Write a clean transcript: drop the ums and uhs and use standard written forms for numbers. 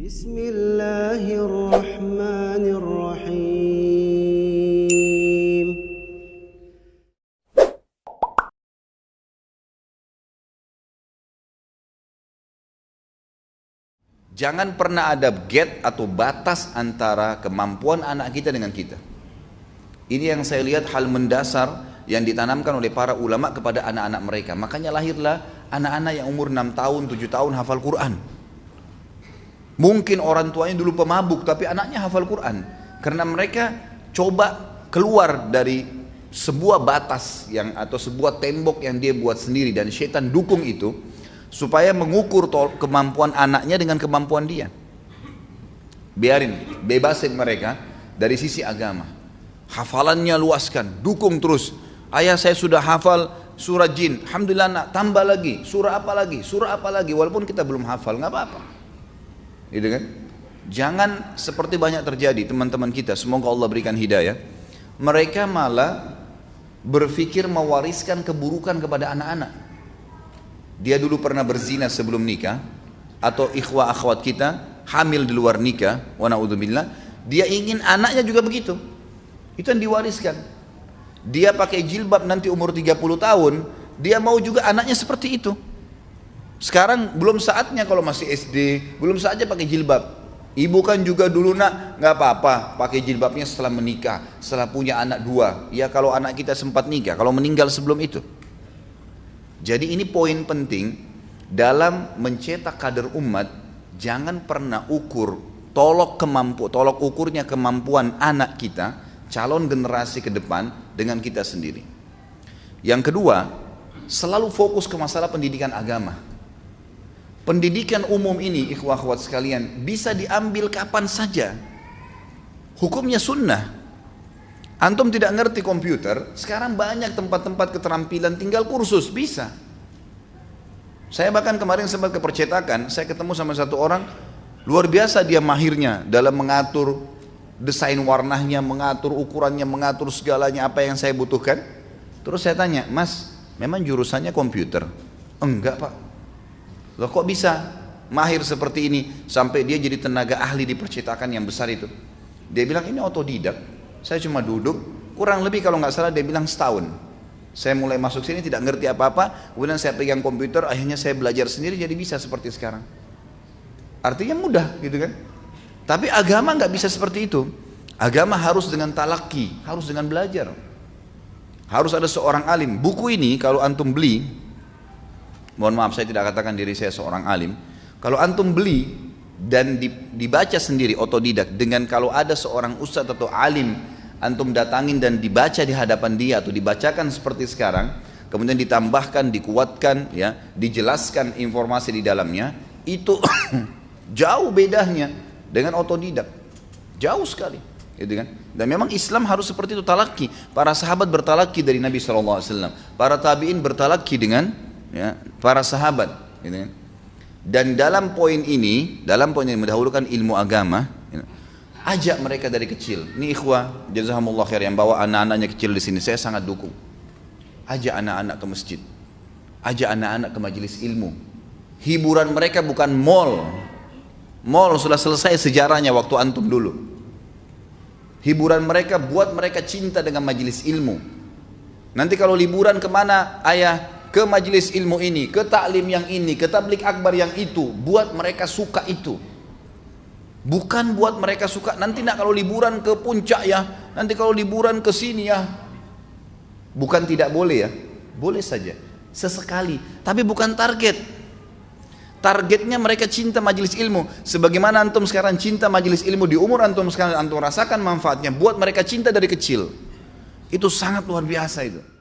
Bismillahirrahmanirrahim. Jangan pernah ada gap atau batas antara kemampuan anak kita dengan kita. Ini yang saya lihat hal mendasar yang ditanamkan oleh para ulama kepada anak-anak mereka. Makanya lahirlah anak-anak yang umur 6 tahun, 7 tahun hafal Quran. Mungkin orang tuanya dulu pemabuk, tapi anaknya hafal Quran. Karena mereka coba keluar dari sebuah batas atau sebuah tembok yang dia buat sendiri, dan syaitan dukung itu supaya mengukur kemampuan anaknya dengan kemampuan dia. Biarin, bebasin mereka dari sisi agama. Hafalannya luaskan, dukung terus. Ayah, saya sudah hafal surah jin, alhamdulillah nak, tambah lagi, surah apa lagi, walaupun kita belum hafal, nggak apa-apa. Gitu kan? Jangan seperti banyak terjadi teman-teman kita, semoga Allah berikan hidayah. Mereka malah berpikir mewariskan keburukan kepada anak-anak. Dia dulu pernah berzina sebelum nikah, atau ikhwah akhwat kita hamil di luar nikah, wa na'udzubillah, dia ingin anaknya juga begitu. Itu yang diwariskan. Dia pakai jilbab nanti umur 30 tahun, dia mau juga anaknya seperti itu. Sekarang belum saatnya kalau masih SD, belum saatnya pakai jilbab. Ibu kan juga dulu nak, nggak apa-apa pakai jilbabnya setelah menikah, setelah punya anak 2. Ya kalau anak kita sempat nikah, kalau meninggal sebelum itu. Jadi ini poin penting dalam mencetak kader umat. Jangan pernah tolok ukurnya kemampuan anak kita, calon generasi ke depan dengan kita sendiri. Yang kedua, selalu fokus ke masalah pendidikan agama. Pendidikan umum ini, ikhwah akhwat sekalian, bisa diambil kapan saja. Hukumnya sunnah. Antum tidak ngerti komputer, sekarang banyak tempat-tempat keterampilan, tinggal kursus, bisa. Saya bahkan kemarin sempat ke percetakan, saya ketemu sama satu orang, luar biasa dia mahirnya dalam mengatur desain warnanya, mengatur ukurannya, mengatur segalanya apa yang saya butuhkan. Terus saya tanya, Mas, memang jurusannya komputer? Enggak Pak. Loh kok bisa mahir seperti ini sampai dia jadi tenaga ahli di percetakan yang besar itu? Dia bilang ini otodidak, saya cuma duduk, kurang lebih kalau nggak salah dia bilang setahun. Saya mulai masuk sini tidak ngerti apa-apa, kemudian saya pegang komputer, akhirnya saya belajar sendiri jadi bisa seperti sekarang. Artinya mudah gitu kan? Tapi agama nggak bisa seperti itu. Agama harus dengan talaki, harus dengan belajar. Harus ada seorang alim. Buku ini kalau antum beli, mohon maaf saya tidak katakan diri saya seorang alim, kalau antum beli dan dibaca sendiri otodidak, dengan kalau ada seorang ustadz atau alim antum datangin dan dibaca di hadapan dia atau dibacakan seperti sekarang, kemudian ditambahkan, dikuatkan, ya, dijelaskan informasi di dalamnya, itu jauh bedanya dengan otodidak, jauh sekali, gitu kan? Dan memang Islam harus seperti itu, talaki. Para sahabat bertalaki dari Nabi SAW, para tabiin bertalaki dengan para sahabat, gitu kan? Dan dalam poin ini mendahulukan ilmu agama, ajak mereka dari kecil. Ini ikhwah, jazakumullah khair yang bawa anak-anaknya kecil di sini, saya sangat dukung. Ajak anak-anak ke masjid, ajak anak-anak ke majelis ilmu. Hiburan mereka bukan mall. Mall sudah selesai sejarahnya waktu antum dulu. Hiburan mereka buat mereka cinta dengan majelis ilmu. Nanti kalau liburan kemana, ayah? Ke majelis ilmu ini, ke taklim yang ini, ke tablik akbar yang itu, buat mereka suka itu. Bukan buat mereka suka nanti nak kalau liburan ke puncak ya, nanti kalau liburan ke sini ya. Bukan tidak boleh ya, boleh saja sesekali, tapi bukan target. Targetnya mereka cinta majelis ilmu. Sebagaimana antum sekarang cinta majelis ilmu di umur antum sekarang, antum rasakan manfaatnya, buat mereka cinta dari kecil. Itu sangat luar biasa itu.